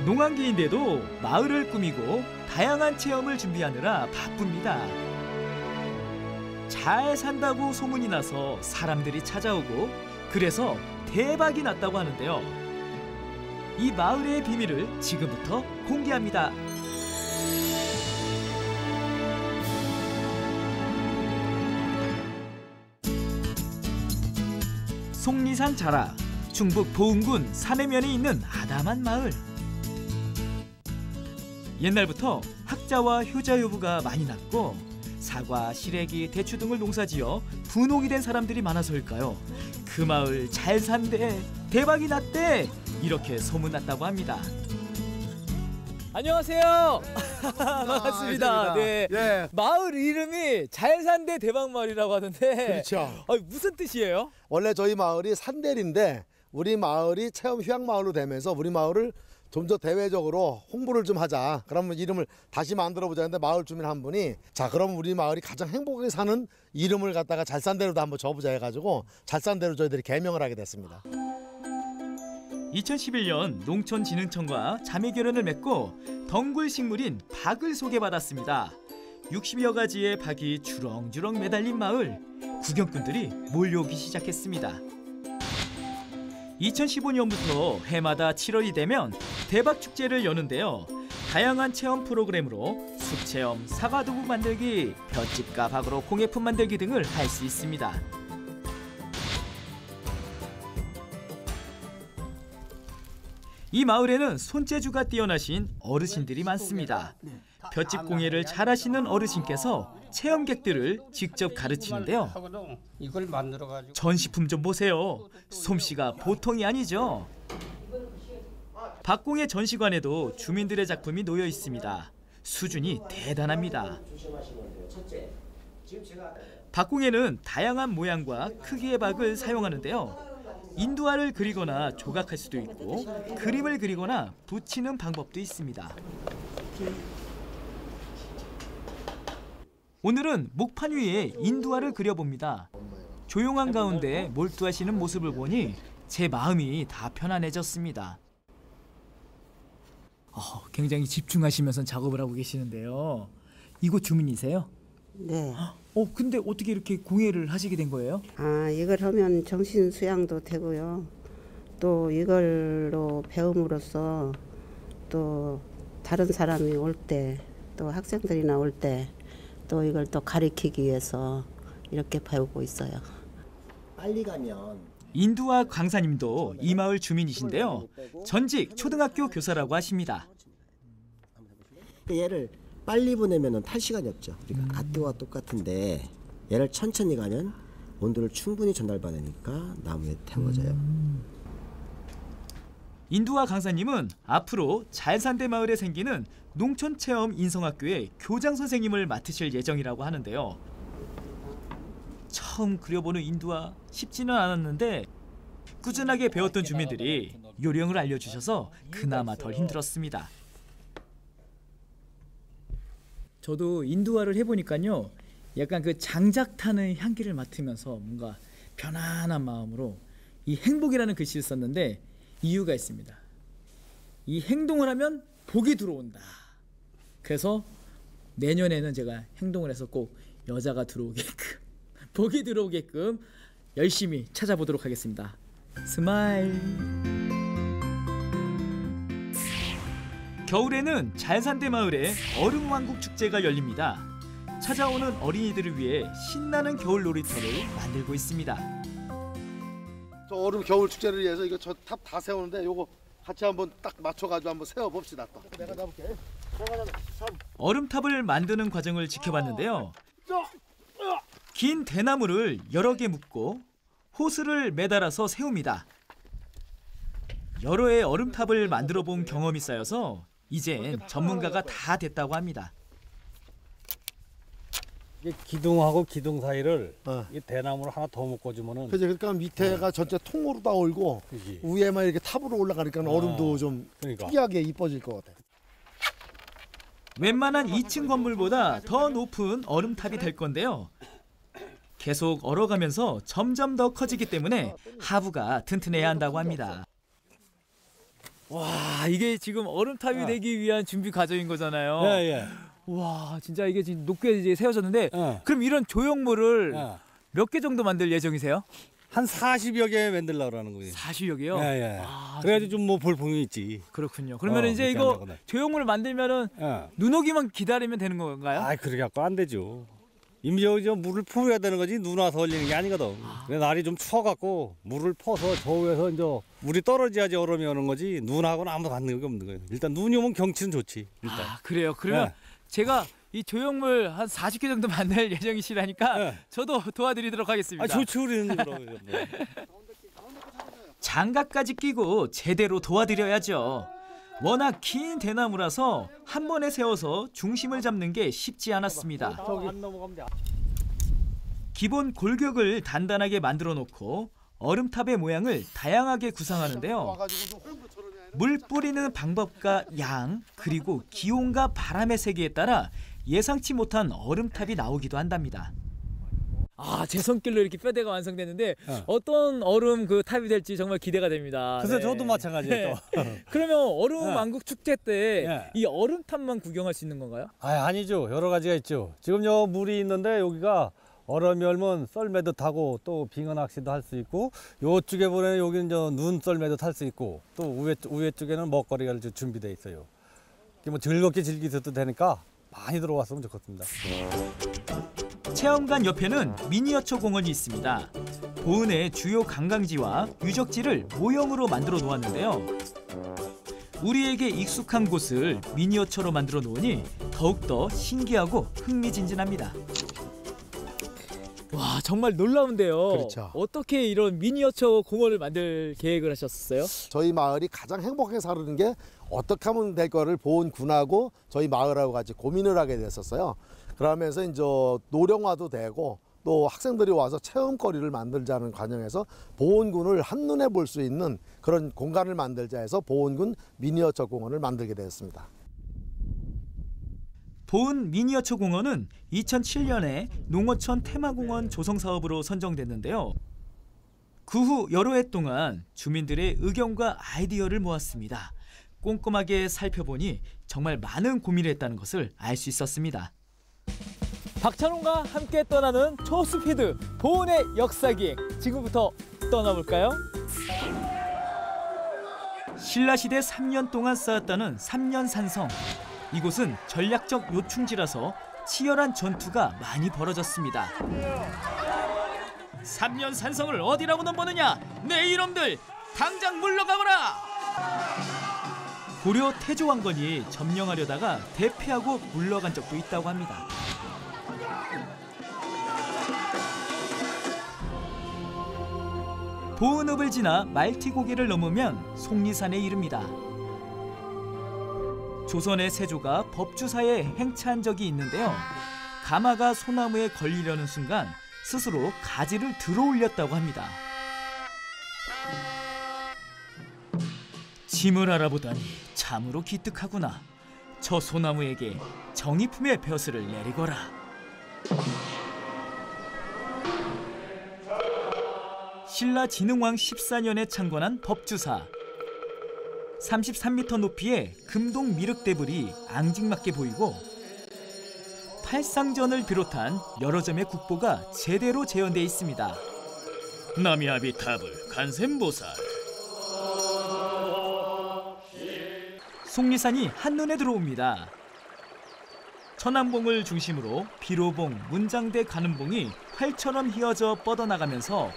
농한기인데도 마을을 꾸미고 다양한 체험을 준비하느라 바쁩니다. 잘 산다고 소문이 나서 사람들이 찾아오고 그래서 대박이 났다고 하는데요. 이 마을의 비밀을 지금부터 공개합니다. 속리산 자라, 충북 보은군 산해면에 있는 아담한 마을. 옛날부터 학자와 효자효부가 많이 났고 사과, 시래기, 대추 등을 농사지어 분홍이 된 사람들이 많아서일까요? 그 마을 잘 산대, 대박이 났대, 이렇게 소문났다고 합니다. 안녕하세요. 반갑습니다. 네. 예. 마을 이름이 잘 산대 대박 마을이라고 하는데. 그렇죠. 무슨 뜻이에요? 원래 저희 마을이 산대리인데 우리 마을이 체험 휴양 마을로 되면서 우리 마을을 좀 더 대외적으로 홍보를 좀 하자. 그러면 이름을 다시 만들어 보자 했는데 마을 주민 한 분이 자 그럼 우리 마을이 가장 행복하게 사는 이름을 갖다가 잘산대로도 한번 줘보자 해가지고 잘산대로 저희들이 개명을 하게 됐습니다. 2011년 농촌진흥청과 자매결연을 맺고 덩굴 식물인 박을 소개받았습니다. 60여 가지의 박이 주렁주렁 매달린 마을, 구경꾼들이 몰려오기 시작했습니다. 2015년부터 해마다 7월이 되면 대박축제를 여는데요. 다양한 체험 프로그램으로 숲체험, 사과두부 만들기, 볏짚과 박으로 공예품 만들기 등을 할 수 있습니다. 이 마을에는 손재주가 뛰어나신 어르신들이 많습니다. 볏짚 공예를 잘하시는 어르신께서 체험객들을 직접 가르치는데요. 이걸 만들어가지고 전시품 좀 보세요. 솜씨가 보통이 아니죠. 박공예 전시관에도 주민들의 작품이 놓여 있습니다. 수준이 대단합니다. 박공예는 다양한 모양과 크기의 박을 사용하는데요. 인두알을 그리거나 조각할 수도 있고 그림을 그리거나 붙이는 방법도 있습니다. 오늘은 목판 위에 인두알을 그려봅니다. 조용한 가운데 몰두하시는 모습을 보니 제 마음이 다 편안해졌습니다. 굉장히 집중하시면서 작업을 하고 계시는데요. 이곳 주민이세요? 네. 근데 어떻게 이렇게 공예를 하시게 된 거예요? 이걸 하면 정신 수양도 되고요. 또 이걸로 배움으로써 또 다른 사람이 올 때, 또 학생들이나 올 때 또 이걸 또 가르치기 위해서 이렇게 배우고 있어요. 빨리 가면 인두아 강사님도 이 마을 주민이신데요. 전직 초등학교 교사라고 하십니다. 얘를 빨리 보내면 탈 시간이 없죠. 그러니까 아뜨와 똑같은데 얘를 천천히 가면 온도를 충분히 전달받으니까 나무에 태워져요. 인두아 강사님은 앞으로 잘산대 마을에 생기는 농촌체험 인성학교의 교장 선생님을 맡으실 예정이라고 하는데요. 처음 그려보는 인두아 쉽지는 않았는데 꾸준하게 배웠던 주민들이 요령을 알려주셔서 그나마 덜 힘들었습니다. 저도 인두아를 해보니까요. 약간 그 장작 타는 향기를 맡으면서 뭔가 편안한 마음으로 이 행복이라는 글씨를 썼는데 이유가 있습니다. 이 행동을 하면 복이 들어온다. 그래서 내년에는 제가 행동을 해서 꼭 여자가 들어오게끔 복이 들어오게끔 열심히 찾아보도록 하겠습니다. 스마일. 겨울에는 잘산대 마을에 얼음왕국 축제가 열립니다. 찾아오는 어린이들을 위해 신나는 겨울 놀이터를 만들고 있습니다. 저 얼음 겨울 축제를 위해서 이거 저 탑 다 세우는데 요거 같이 한번 딱 맞춰가지고 한번 세워봅시다. 또. 내가 잡을게. 얼음탑을 만드는 과정을 지켜봤는데요. 긴 대나무를 여러 개 묶고 호스를 매달아서 세웁니다. 여러 해 얼음탑을 만들어 본 경험이 쌓여서 이젠 전문가가 다 됐다고 합니다. 이게 기둥하고 기둥 사이를 이 대나무를 하나 더 묶어주면은. 그러니까 밑에가 전체 통으로 다 올고 그치. 위에만 이렇게 탑으로 올라가니까 얼음도 좀 그러니까. 특이하게 이뻐질 것 같아. 웬만한 2층 건물보다 더 높은 얼음탑이 될 건데요. 계속 얼어가면서 점점 더 커지기 때문에 하부가 튼튼해야 한다고 합니다. 와, 이게 지금 얼음탑이 되기 위한 준비 과정인 거잖아요. 예. 와, 진짜 이게 지금 높게 이제 세워졌는데 예. 그럼 이런 조형물을 예. 몇 개 정도 만들 예정이세요? 한 40여 개 만들려고 하는 거예요. 40여 개요? 예. 아, 그래가지고 좀 뭐 볼품이 있지. 그렇군요. 그러면 이제 그렇게 이거 하려고. 조형물을 만들면은 예. 눈 오기만 기다리면 되는 건가요? 아, 그렇게 갖고 안 되죠. 이미 저 물을 부어야 되는 거지 눈 와서 얼리는 게 아니거든. 근데 날이 좀 추워갖고 물을 퍼서 저 위에서 이제 물이 떨어져야지 얼음이 오는 거지 눈하고는 아무도 관계가 없는 거예요. 일단 눈이 오면 경치는 좋지. 일단. 아, 그래요. 그러면 예. 제가 이 조형물 한 40개 정도 만들 예정이시라니까 예. 저도 도와드리도록 하겠습니다. 아, 좋지 우리는 그럼. 장갑까지 끼고 제대로 도와드려야죠. 워낙 긴 대나무라서 한 번에 세워서 중심을 잡는 게 쉽지 않았습니다. 안 넘어가면 돼. 기본 골격을 단단하게 만들어 놓고 얼음탑의 모양을 다양하게 구상하는데요. 물 뿌리는 방법과 양, 그리고 기온과 바람의 세기에 따라 예상치 못한 얼음탑이 나오기도 한답니다. 아, 제 손길로 이렇게 뼈대가 완성됐는데 어떤 얼음 그 탑이 될지 정말 기대가 됩니다. 그래서 저도 마찬가지예요. 또. 그러면 얼음 왕국 축제 때 이 예. 얼음탑만 구경할 수 있는 건가요? 아니죠. 여러 가지가 있죠. 지금 여 물이 있는데 여기가 얼음이 얼면 썰매도 타고 또 빙어 낚시도 할 수 있고 요쪽에 보면 여기는 눈 썰매도 탈 수 있고 또 위에 쪽에는 먹거리가 준비되어 있어요. 뭐 즐겁게 즐기셔도 되니까 많이 들어왔으면 좋겠습니다. 체험관 옆에는 미니어처 공원이 있습니다. 보은의 주요 관광지와 유적지를 모형으로 만들어 놓았는데요. 우리에게 익숙한 곳을 미니어처로 만들어 놓으니 더욱더 신기하고 흥미진진합니다. 와, 정말 놀라운데요. 그렇죠. 어떻게 이런 미니어처 공원을 만들 계획을 하셨어요? 저희 마을이 가장 행복하게 사는 게 어떻게 하면 될 거를 보은군하고 저희 마을하고 같이 고민을 하게 됐었어요. 그러면서 이제 노령화도 되고 또 학생들이 와서 체험거리를 만들자는 과정에서 보은군을 한눈에 볼 수 있는 그런 공간을 만들자 해서 보은군 미니어처 공원을 만들게 되었습니다. 보은 미니어처 공원은 2007년에 농어촌 테마공원 조성 사업으로 선정됐는데요. 그 후 여러 해 동안 주민들의 의견과 아이디어를 모았습니다. 꼼꼼하게 살펴보니 정말 많은 고민을 했다는 것을 알 수 있었습니다. 박찬홍과 함께 떠나는 초스피드 보은의 역사기행, 지금부터 떠나볼까요? 신라시대 3년 동안 쌓았다는 삼년산성. 이곳은 전략적 요충지라서 치열한 전투가 많이 벌어졌습니다. 삼년산성을 어디라고는 보느냐? 내 이놈들 당장 물러가거라! 고려 태조왕건이 점령하려다가 대패하고 물러간 적도 있다고 합니다. 보은읍을 지나 말티고개를 넘으면 속리산에 이릅니다. 조선의 세조가 법주사에 행차한 적이 있는데요. 가마가 소나무에 걸리려는 순간 스스로 가지를 들어올렸다고 합니다. 짐을 알아보다니 참으로 기특하구나. 저 소나무에게 정의품의 벼슬을 내리거라. 신라 진흥왕 14년에 창건한 법주사. 33m 높이의 금동 미륵대불이 앙증맞게 보이고 팔상전을 비롯한 여러 점의 국보가 제대로 재현되어 있습니다. 남이아비탑을 간센보살. 속리산이 한눈에 들어옵니다. 천안봉을 중심으로 비로봉, 문장대 가는봉이 활처럼 휘어져 뻗어나가면서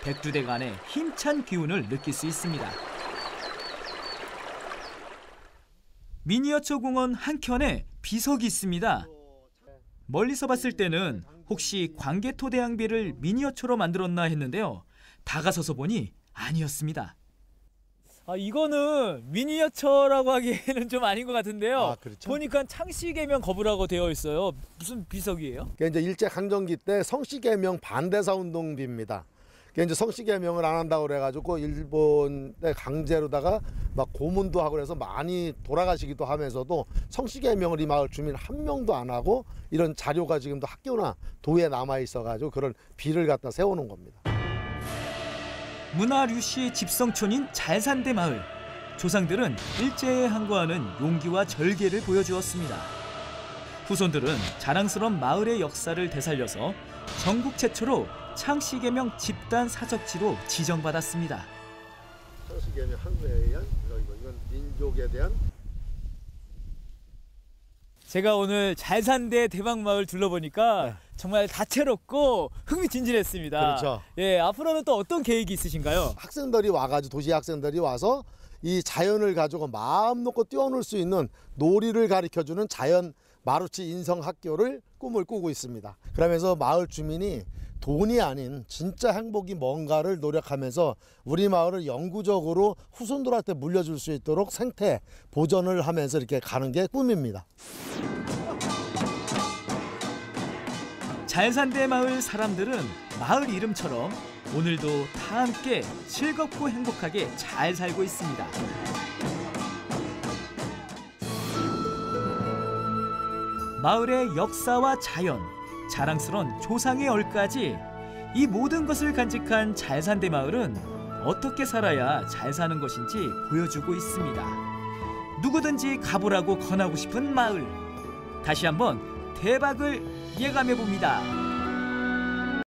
백두대간의 힘찬 기운을 느낄 수 있습니다. 미니어처 공원 한켠에 비석이 있습니다. 멀리서 봤을 때는 혹시 광개토대왕비를 미니어처로 만들었나 했는데요. 다가서서 보니 아니었습니다. 아, 이거는 미니어처라고 하기에는 좀 아닌 것 같은데요. 아, 그렇죠? 보니까 창씨개명 거부라고 되어 있어요. 무슨 비석이에요? 그게 이제 일제 강점기 때 성씨개명 반대사 운동비입니다. 그게 이제 성씨개명을 안 한다고 그래가지고 일본의 강제로다가 막 고문도 하고 그래서 많이 돌아가시기도 하면서도 성씨개명을 이 마을 주민 한 명도 안 하고 이런 자료가 지금도 학교나 도에 남아 있어가지고 그런 비를 갖다 세워놓은 겁니다. 문화류씨의 집성촌인 잘산대 마을. 조상들은 일제에 항거하는 용기와 절개를 보여주었습니다. 후손들은 자랑스러운 마을의 역사를 되살려서 전국 최초로 창씨개명 집단 사적지로 지정받았습니다. 창씨개명 한국에 의한 이건 민족에 대한. 제가 오늘 잘산대 대방마을 둘러보니까 정말 다채롭고 흥미진진했습니다. 그렇죠. 예, 앞으로는 또 어떤 계획이 있으신가요? 학생들이 와가지고 도시 학생들이 와서 이 자연을 가지고 마음 놓고 뛰어놀 수 있는 놀이를 가르쳐주는 자연 마루치 인성학교를 꿈을 꾸고 있습니다. 그러면서 마을 주민이 돈이 아닌 진짜 행복이 뭔가를 노력하면서 우리 마을을 영구적으로 후손들한테 물려줄 수 있도록 생태 보존을 하면서 이렇게 가는 게 꿈입니다. 잘산대 마을 사람들은 마을 이름처럼 오늘도 다 함께 즐겁고 행복하게 잘 살고 있습니다. 마을의 역사와 자연, 자랑스러운 조상의 얼까지 이 모든 것을 간직한 잘산대 마을은 어떻게 살아야 잘 사는 것인지 보여주고 있습니다. 누구든지 가보라고 권하고 싶은 마을. 다시 한번 대박을 예감해 봅니다.